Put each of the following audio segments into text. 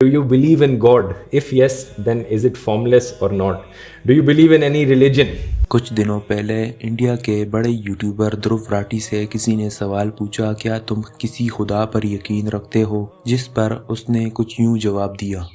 Do you believe in God? If yes, then is it formless or not? Do you believe in any religion? कुछ दिनों पहले India के बड़े YouTuber Dhruv Rathee से किसी ने सवाल पूछा, क्या तुम किसी खुदा पर यकीन रखते हो? जिस पर उसने कुछ यूं जवाब दिया।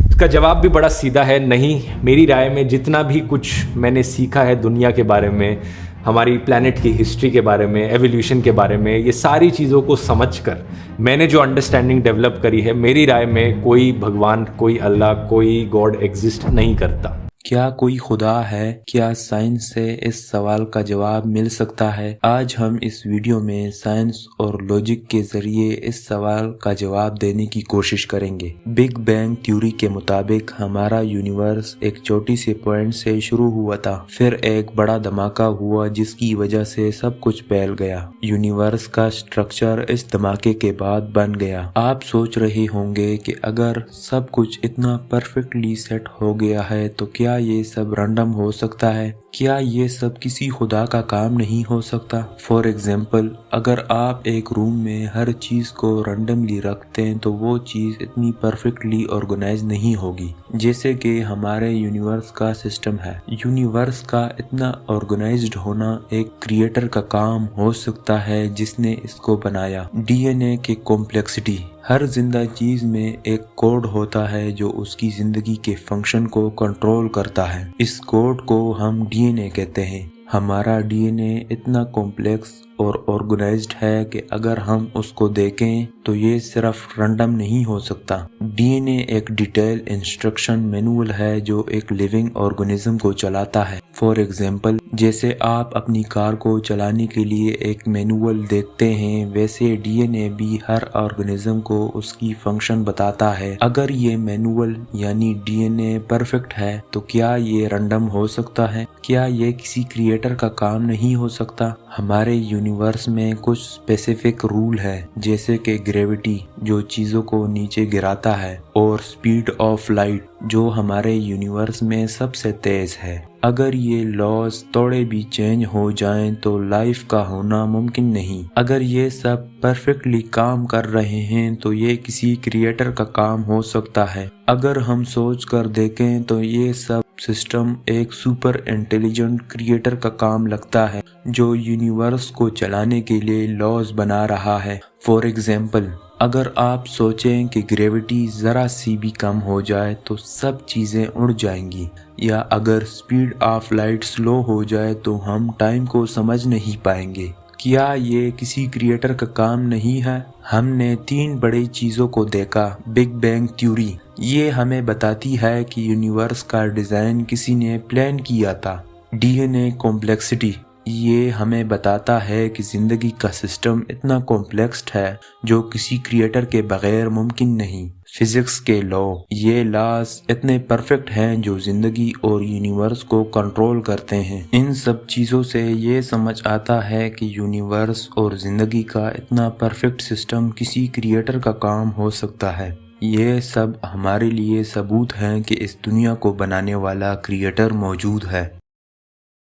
इसका जवाब भी बड़ा सीधा है, नहीं। मेरी राय में जितना भी कुछ मैंने सीखा है दुनिया के बारे में, हमारी प्लैनेट की हिस्ट्री के बारे में, एवोल्यूशन के बारे में, ये सारी चीज़ों को समझकर मैंने जो अंडरस्टैंडिंग डेवलप करी है, मेरी राय में कोई भगवान, कोई अल्लाह, कोई गॉड एग्जिस्ट नहीं करता। क्या कोई खुदा है? क्या साइंस से इस सवाल का जवाब मिल सकता है? आज हम इस वीडियो में साइंस और लॉजिक के जरिए इस सवाल का जवाब देने की कोशिश करेंगे। बिग बैंग थ्योरी के मुताबिक हमारा यूनिवर्स एक छोटी सी पॉइंट से शुरू हुआ था, फिर एक बड़ा धमाका हुआ जिसकी वजह से सब कुछ फैल गया। यूनिवर्स का स्ट्रक्चर इस धमाके के बाद बन गया। आप सोच रहे होंगे कि अगर सब कुछ इतना परफेक्टली सेट हो गया है तो क्या ये सब रैंडम हो सकता है? क्या ये सब किसी खुदा का काम नहीं हो सकता? फॉर एग्जाम्पल, अगर आप एक रूम में हर चीज को रैंडमली रखते हैं तो वो चीज इतनी परफेक्टली ऑर्गेनाइज नहीं होगी जैसे कि हमारे यूनिवर्स का सिस्टम है। यूनिवर्स का इतना ऑर्गेनाइज्ड होना एक क्रिएटर का काम हो सकता है जिसने इसको बनाया। डीएनए की कॉम्प्लेक्सिटी, हर जिंदा चीज में एक कोड होता है जो उसकी जिंदगी के फंक्शन को कंट्रोल करता है। इस कोड को हम डीएनए कहते हैं। हमारा डीएनए इतना कॉम्प्लेक्स और ऑर्गेनाइज्ड है कि अगर हम उसको देखें तो ये सिर्फ रैंडम नहीं हो सकता। डीएनए एक डिटेल इंस्ट्रक्शन मैनुअल है जो एक लिविंग ऑर्गेनिज्म को चलाता है। फॉर एग्जाम्पल, जैसे आप अपनी कार को चलाने के लिए एक मैनुअल देखते हैं, वैसे डीएनए भी हर ऑर्गेनिज्म को उसकी फंक्शन बताता है। अगर ये मैनुअल यानी डीएनए परफेक्ट है तो क्या ये रैंडम हो सकता है? क्या ये किसी क्रिएटर का काम नहीं हो सकता? हमारे यूनिवर्स में कुछ स्पेसिफिक रूल है, जैसे कि ग्रेविटी जो चीजों को नीचे गिराता है, और स्पीड ऑफ लाइट जो हमारे यूनिवर्स में सबसे तेज है। अगर ये लॉज थोड़े भी चेंज हो जाएं तो लाइफ का होना मुमकिन नहीं। अगर ये सब परफेक्टली काम कर रहे हैं तो ये किसी क्रिएटर का काम हो सकता है। अगर हम सोच कर देखें तो ये सब सिस्टम एक सुपर इंटेलिजेंट क्रिएटर का काम लगता है जो यूनिवर्स को चलाने के लिए लॉज बना रहा है। फॉर एग्जाम्पल, अगर आप सोचें कि ग्रेविटी जरा सी भी कम हो जाए तो सब चीजें उड़ जाएंगी, या अगर स्पीड ऑफ लाइट स्लो हो जाए तो हम टाइम को समझ नहीं पाएंगे। क्या ये किसी क्रिएटर का काम नहीं है? हमने 3 बड़ी चीजों को देखा। बिग बैंग थ्योरी, ये हमें बताती है कि यूनिवर्स का डिजाइन किसी ने प्लान किया था। डीएनए कॉम्प्लेक्सिटी, ये हमें बताता है कि जिंदगी का सिस्टम इतना कॉम्प्लेक्स है जो किसी क्रिएटर के बगैर मुमकिन नहीं। फिजिक्स के लॉ, ये लॉज इतने परफेक्ट हैं जो जिंदगी और यूनिवर्स को कंट्रोल करते हैं। इन सब चीजों से ये समझ आता है कि यूनिवर्स और जिंदगी का इतना परफेक्ट सिस्टम किसी क्रिएटर का काम हो सकता है। ये सब हमारे लिए सबूत हैं कि इस दुनिया को बनाने वाला क्रिएटर मौजूद है।